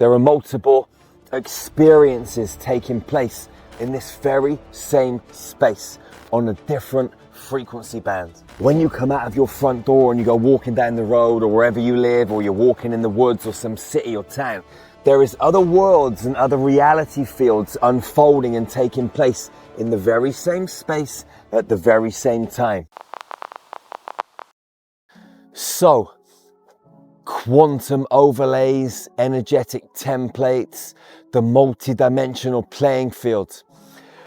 There are multiple experiences taking place in this very same space on a different frequency band. When you come out of your front door and you go walking down the road or wherever you live, or you're walking in the woods or some city or town, there is other worlds and other reality fields unfolding and taking place in the very same space at the very same time. So, quantum overlays, energetic templates, the multi-dimensional playing field.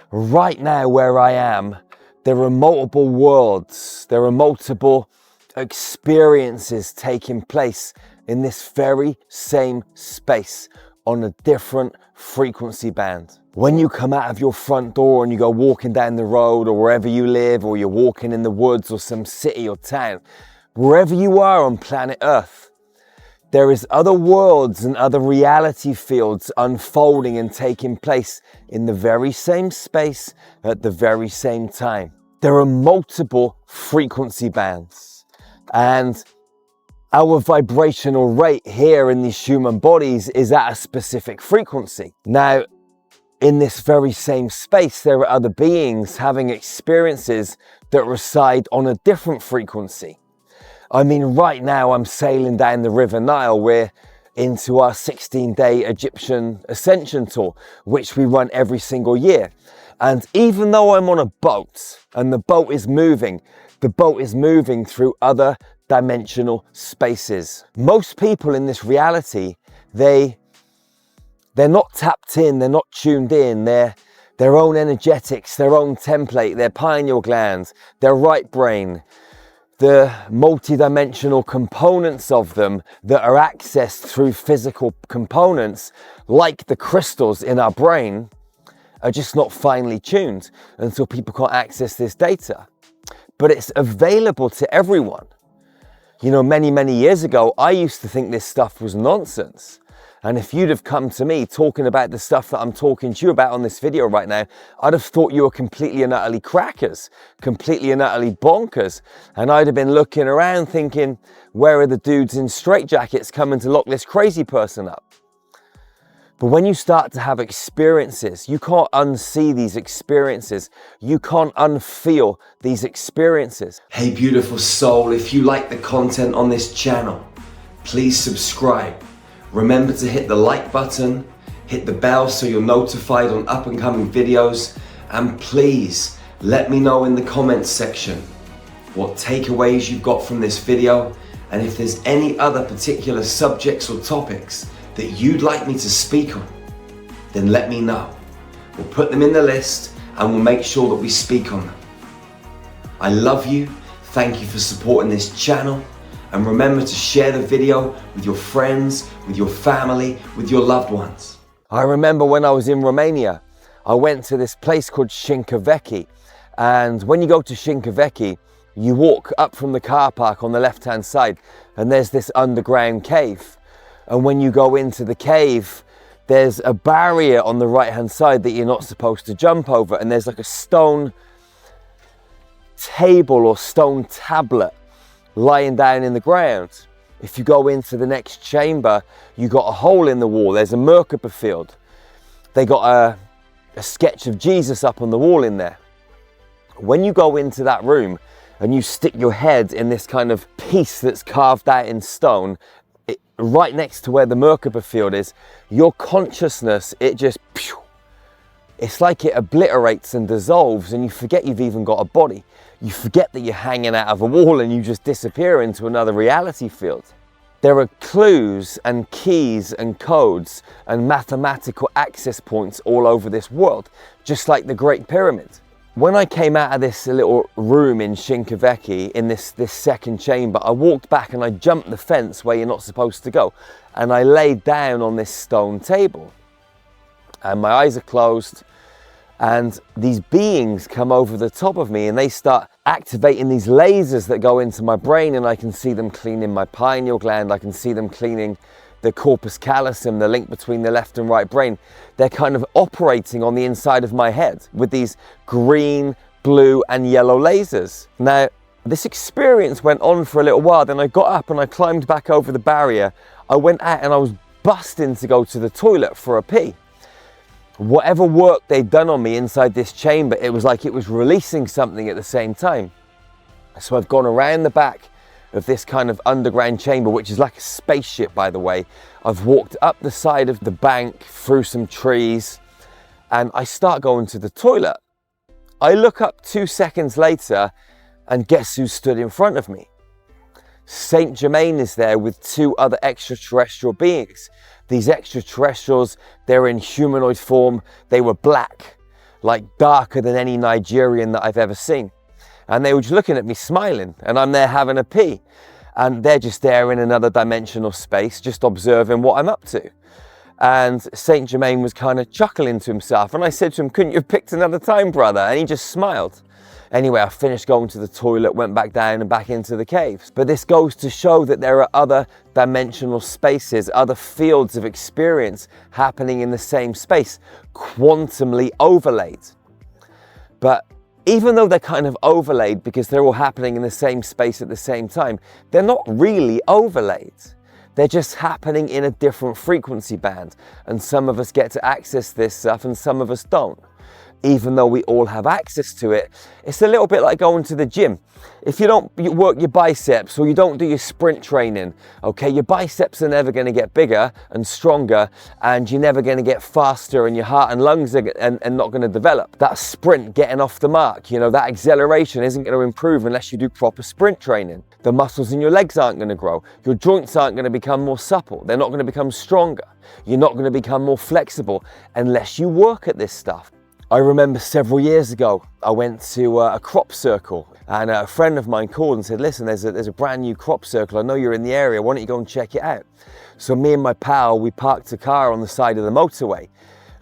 Right now where I am, there are multiple worlds, there are multiple experiences taking place in this very same space on a different frequency band. When you come out of your front door and you go walking down the road or wherever you live, or you're walking in the woods or some city or town, wherever you are on planet Earth, there is other worlds and other reality fields unfolding and taking place in the very same space at the very same time. There are multiple frequency bands, and our vibrational rate here in these human bodies is at a specific frequency. Now, in this very same space, there are other beings having experiences that reside on a different frequency. I mean, right now I'm sailing down the River Nile. We're into our 16-day Egyptian Ascension Tour, which we run every single year. And even though I'm on a boat and the boat is moving through other dimensional spaces. Most people in this reality, they're not tapped in, they're not tuned in, they're their own energetics, their own template, their pineal glands, their right brain, the multi-dimensional components of them that are accessed through physical components, like the crystals in our brain, are just not finely tuned until people can't access this data. But it's available to everyone. You know, many years ago, I used to think this stuff was nonsense. And if you'd have come to me talking about the stuff that I'm talking to you about on this video right now, I'd have thought you were completely and utterly crackers, completely and utterly bonkers. And I'd have been looking around thinking, where are the dudes in straitjackets coming to lock this crazy person up? But when you start to have experiences, you can't unsee these experiences. You can't unfeel these experiences. Hey, beautiful soul, if you like the content on this channel, please subscribe. Remember to hit the like button, hit the bell so you're notified on up and coming videos, and please let me know in the comments section what takeaways you've got from this video, and if there's any other particular subjects or topics that you'd like me to speak on, then let me know. We'll put them in the list and we'll make sure that we speak on them. I love you, thank you for supporting this channel, and remember to share the video with your friends, with your family, with your loved ones. I remember when I was in Romania, I went to this place called Shinkoveci, and when you go to Shinkoveci, you walk up from the car park on the left-hand side, and there's this underground cave. And when you go into the cave, there's a barrier on the right-hand side that you're not supposed to jump over, and there's like a stone table or stone tablet lying down in the ground. If you go into the next chamber, you got a hole in the wall. There's a Merkaba field. They got a sketch of Jesus up on the wall in there. When you go into that room and you stick your head in this kind of piece that's carved out in stone, right next to where the Merkaba field is, your consciousness, it's like it obliterates and dissolves, and you forget you've even got a body. You forget that you're hanging out of a wall and you just disappear into another reality field. There are clues and keys and codes and mathematical access points all over this world, just like the Great Pyramid. When I came out of this little room in Shinkoveci, in this second chamber, I walked back and I jumped the fence where you're not supposed to go, and I laid down on this stone table. And my eyes are closed, and these beings come over the top of me and they start activating these lasers that go into my brain, and I can see them cleaning my pineal gland, I can see them cleaning the corpus callosum, the link between the left and right brain. They're kind of operating on the inside of my head with these green, blue and yellow lasers. Now, this experience went on for a little while, then I got up and I climbed back over the barrier. I went out and I was busting to go to the toilet for a pee. Whatever work they'd done on me inside this chamber, it was like it was releasing something at the same time. So I've gone around the back of this kind of underground chamber, which is like a spaceship, by the way. I've walked up the side of the bank through some trees, and I start going to the toilet. I look up 2 seconds later, and guess who stood in front of me? Saint Germain is there with 2 other extraterrestrial beings. These extraterrestrials, they're in humanoid form. They were black, like darker than any Nigerian that I've ever seen. And they were just looking at me smiling, and I'm there having a pee. And they're just there in another dimensional space, just observing what I'm up to. And Saint Germain was kind of chuckling to himself. And I said to him, couldn't you have picked another time, brother? And he just smiled. Anyway, I finished going to the toilet, went back down and back into the caves. But this goes to show that there are other dimensional spaces, other fields of experience happening in the same space, quantumly overlaid. But even though they're kind of overlaid because they're all happening in the same space at the same time, they're not really overlaid. They're just happening in a different frequency band. And some of us get to access this stuff and some of us don't. Even though we all have access to it, it's a little bit like going to the gym. If you don't work your biceps or you don't do your sprint training, okay, your biceps are never going to get bigger and stronger, and you're never going to get faster, and your heart and lungs are not going to develop. That sprint getting off the mark, you know, that acceleration isn't going to improve unless you do proper sprint training. The muscles in your legs aren't going to grow. Your joints aren't going to become more supple. They're not going to become stronger. You're not going to become more flexible unless you work at this stuff. I remember several years ago, I went to a crop circle, and a friend of mine called and said, listen, there's a brand new crop circle. I know you're in the area. Why don't you go and check it out? So me and my pal, we parked a car on the side of the motorway,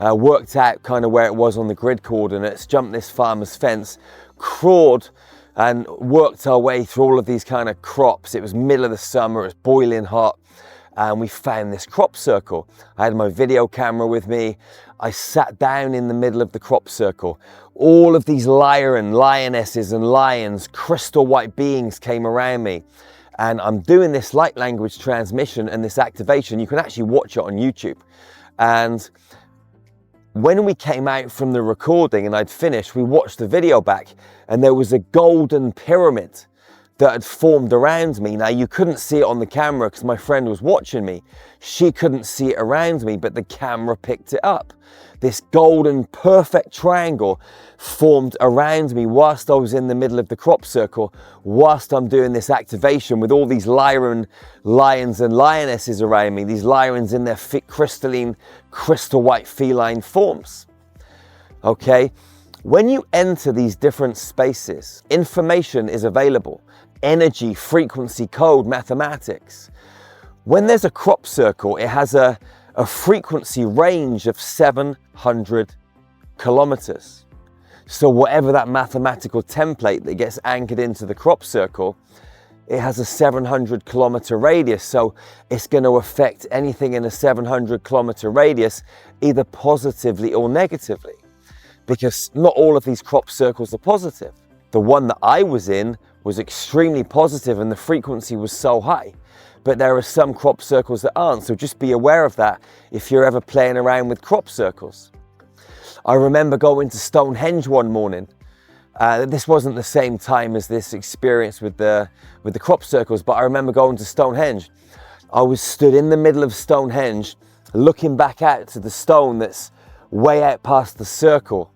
worked out kind of where it was on the grid coordinates, jumped this farmer's fence, crawled and worked our way through all of these kind of crops. It was middle of the summer, it was boiling hot. And we found this crop circle. I had my video camera with me. I sat down in the middle of the crop circle. All of these lionesses and lions, crystal white beings came around me. And I'm doing this light language transmission and this activation. You can actually watch it on YouTube. And when we came out from the recording and I'd finished, we watched the video back, and there was a golden pyramid that had formed around me. Now, you couldn't see it on the camera because my friend was watching me. She couldn't see it around me, but the camera picked it up. This golden perfect triangle formed around me whilst I was in the middle of the crop circle, whilst I'm doing this activation with all these lions and lionesses around me, these lions in their crystalline, crystal white feline forms. Okay, when you enter these different spaces, information is available. Energy, frequency, code, mathematics. When there's a crop circle, it has a frequency range of 700 kilometers. So whatever that mathematical template that gets anchored into the crop circle, it has a 700 kilometer radius. So it's going to affect anything in a 700 kilometer radius, either positively or negatively, because not all of these crop circles are positive. The one that I was in was extremely positive and the frequency was so high. But there are some crop circles that aren't, so just be aware of that if you're ever playing around with crop circles. I remember going to Stonehenge one morning. This wasn't the same time as this experience with the crop circles, but I remember going to Stonehenge. I was stood in the middle of Stonehenge, looking back out to the stone that's way out past the circle.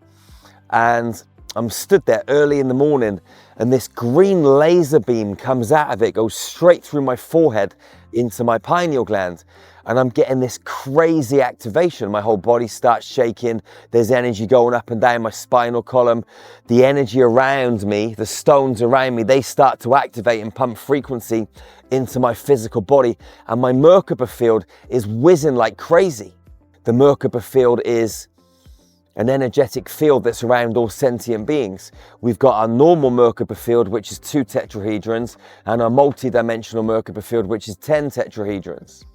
And I'm stood there early in the morning, and this green laser beam comes out of it, goes straight through my forehead into my pineal gland. And I'm getting this crazy activation. My whole body starts shaking. There's energy going up and down my spinal column. The energy around me, the stones around me, they start to activate and pump frequency into my physical body. And my Merkaba field is whizzing like crazy. The Merkaba field is an energetic field that's around all sentient beings. We've got our normal Merkaba field, which is 2 tetrahedrons, and our multi-dimensional Merkaba field, which is 10 tetrahedrons.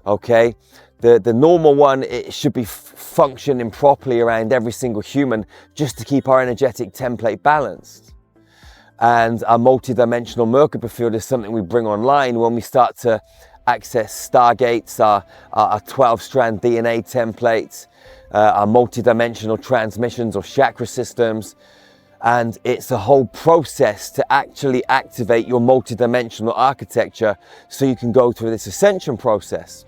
Okay, the normal one, it should be functioning properly around every single human just to keep our energetic template balanced. And our multi-dimensional Merkaba field is something we bring online when we start to access stargates, our 12-strand DNA templates, our multidimensional transmissions or chakra systems. And it's a whole process to actually activate your multidimensional architecture so you can go through this ascension process.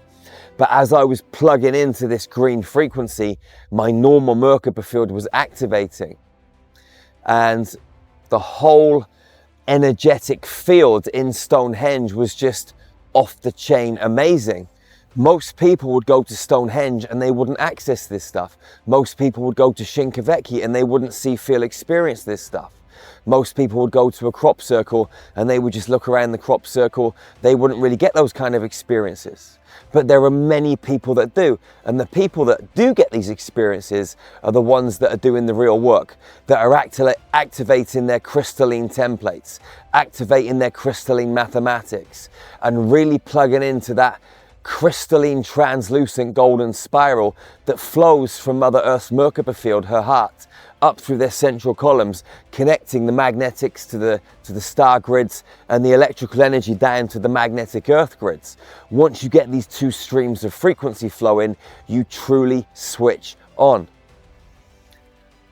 But as I was plugging into this green frequency, my normal Merkaba field was activating. And the whole energetic field in Stonehenge was just off the chain amazing. Most people would go to Stonehenge and they wouldn't access this stuff. Most people would go to Shinkoveki and they wouldn't see, feel, experience this stuff. Most people would go to a crop circle and they would just look around the crop circle. They wouldn't really get those kind of experiences. But there are many people that do. And the people that do get these experiences are the ones that are doing the real work, that are activating their crystalline templates, activating their crystalline mathematics, and really plugging into that crystalline, translucent golden spiral that flows from Mother Earth's Merkaba field, her heart, up through their central columns, connecting the magnetics to the star grids and the electrical energy down to the magnetic earth grids. Once you get these two streams of frequency flowing, you truly switch on.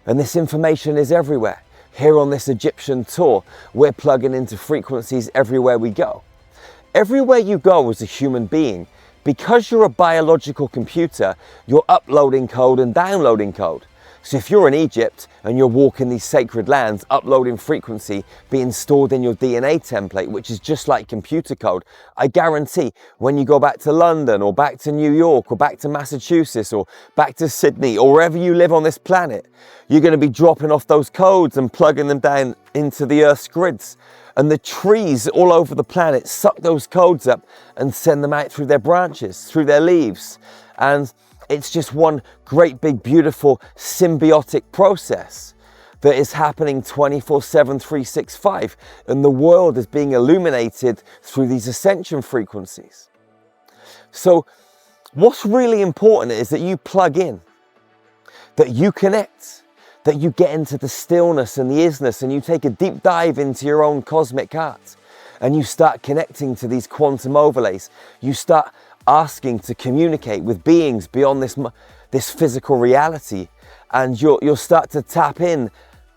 And this information is everywhere. Here on this Egyptian tour, we're plugging into frequencies everywhere we go. Everywhere you go as a human being, because you're a biological computer, you're uploading code and downloading code. So if you're in Egypt and you're walking these sacred lands, uploading frequency being stored in your DNA template, which is just like computer code, I guarantee when you go back to London or back to New York or back to Massachusetts or back to Sydney or wherever you live on this planet, you're going to be dropping off those codes and plugging them down into the Earth's grids. And the trees all over the planet suck those codes up and send them out through their branches, through their leaves. And it's just one great big beautiful symbiotic process that is happening 24/7, 365. And the world is being illuminated through these ascension frequencies. So what's really important is that you plug in, that you connect, that you get into the stillness and the isness and you take a deep dive into your own cosmic heart and you start connecting to these quantum overlays. You start asking to communicate with beings beyond this physical reality, and you'll start to tap in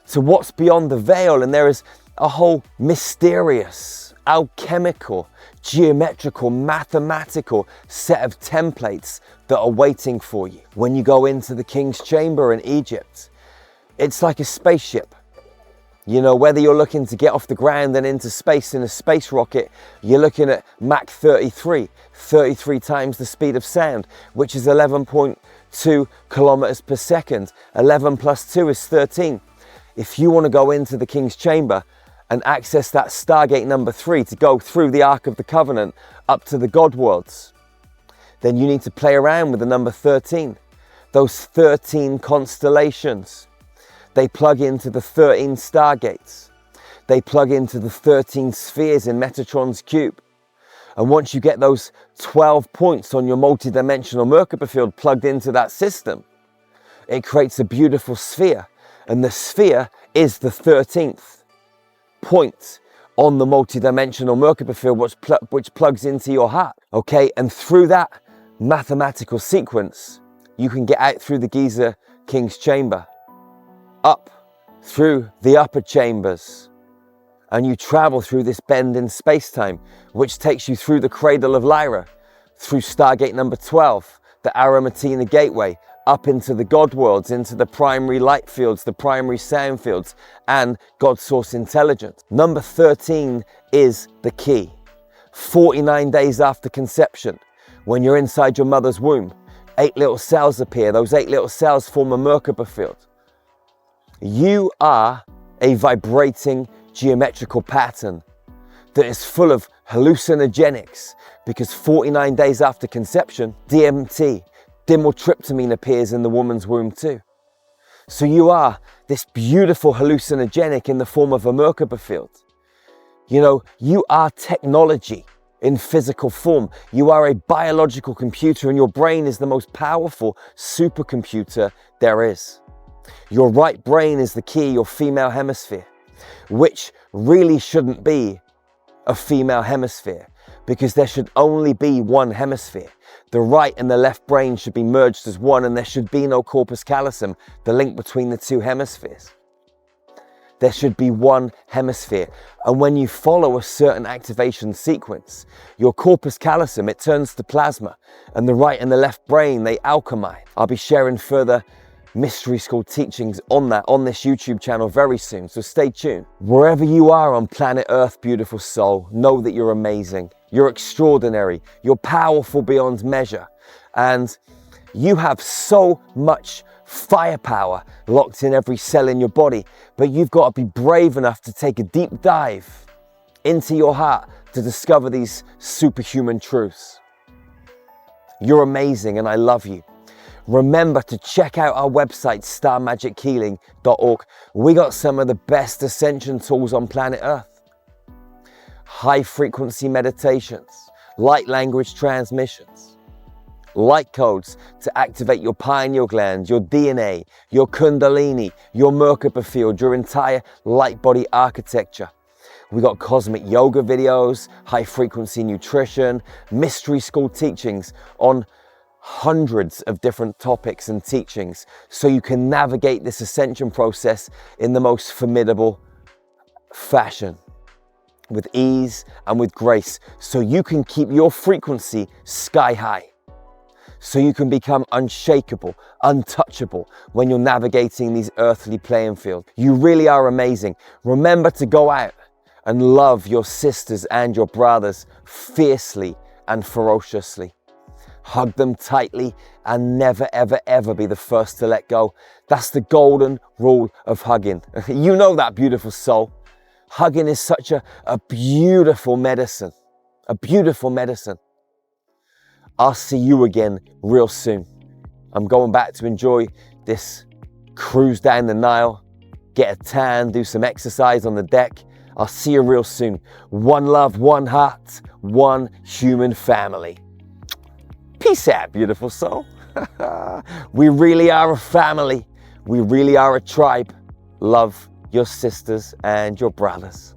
to what's beyond the veil. And there is a whole mysterious, alchemical, geometrical, mathematical set of templates that are waiting for you. When you go into the King's Chamber in Egypt, it's like a spaceship. You know, whether you're looking to get off the ground and into space in a space rocket, you're looking at Mach 33 times the speed of sound, which is 11.2 kilometers per second. 11 plus 2 is 13. If you want to go into the King's Chamber and access that Stargate number 3 to go through the Ark of the Covenant up to the God worlds, then you need to play around with the number 13. Those 13 constellations. They plug into the 13 stargates. They plug into the 13 spheres in Metatron's cube. And once you get those 12 points on your multidimensional Merkaba field plugged into that system, it creates a beautiful sphere. And the sphere is the 13th point on the multidimensional Merkaba field, which plugs into your heart. Okay, and through that mathematical sequence, you can get out through the Giza King's Chamber, up through the upper chambers, and you travel through this bend in space-time, which takes you through the cradle of Lyra, through Stargate number 12, the Aramatena Gateway, up into the God worlds, into the primary light fields, the primary sound fields, and God source intelligence. Number 13 is the key. 49 days after conception, when you're inside your mother's womb, 8 little cells appear. Those 8 little cells form a Merkaba field. You are a vibrating geometrical pattern that is full of hallucinogenics, because 49 days after conception, DMT, dimethyltryptamine, appears in the woman's womb too. So you are this beautiful hallucinogenic in the form of a Merkaba field. You know, you are technology in physical form. You are a biological computer, and your brain is the most powerful supercomputer there is. Your right brain is the key, your female hemisphere, which really shouldn't be a female hemisphere. because there should only be one hemisphere. The right and the left brain should be merged as one, and there should be no corpus callosum, the link between the two hemispheres. There should be one hemisphere. And when you follow a certain activation sequence, your corpus callosum, it turns to plasma, and the right and the left brain, they alchemize. I'll be sharing further mystery school teachings on that on this YouTube channel very soon, so stay tuned. Wherever you are on planet Earth, beautiful soul, know that you're amazing, you're extraordinary, you're powerful beyond measure, and you have so much firepower locked in every cell in your body, but you've got to be brave enough to take a deep dive into your heart to discover these superhuman truths. You're amazing, and I love you. Remember to check out our website, starmagichealing.org. We got some of the best ascension tools on planet Earth. High frequency meditations, light language transmissions, light codes to activate your pineal gland, your DNA, your kundalini, your Merkaba field, your entire light body architecture. We got cosmic yoga videos, high frequency nutrition, mystery school teachings on hundreds of different topics and teachings, so you can navigate this ascension process in the most formidable fashion, with ease and with grace, so you can keep your frequency sky high, so you can become unshakable, untouchable when you're navigating these earthly playing fields. You really are amazing. Remember to go out and love your sisters and your brothers fiercely and ferociously. Hug them tightly and never, ever, ever be the first to let go. That's the golden rule of hugging. You know that, beautiful soul. Hugging is such a beautiful medicine, a beautiful medicine. I'll see you again real soon. I'm going back to enjoy this cruise down the Nile, get a tan, do some exercise on the deck. I'll see you real soon. One love, one heart, one human family. Peace out, beautiful soul. We really are a family. We really are a tribe. Love your sisters and your brothers.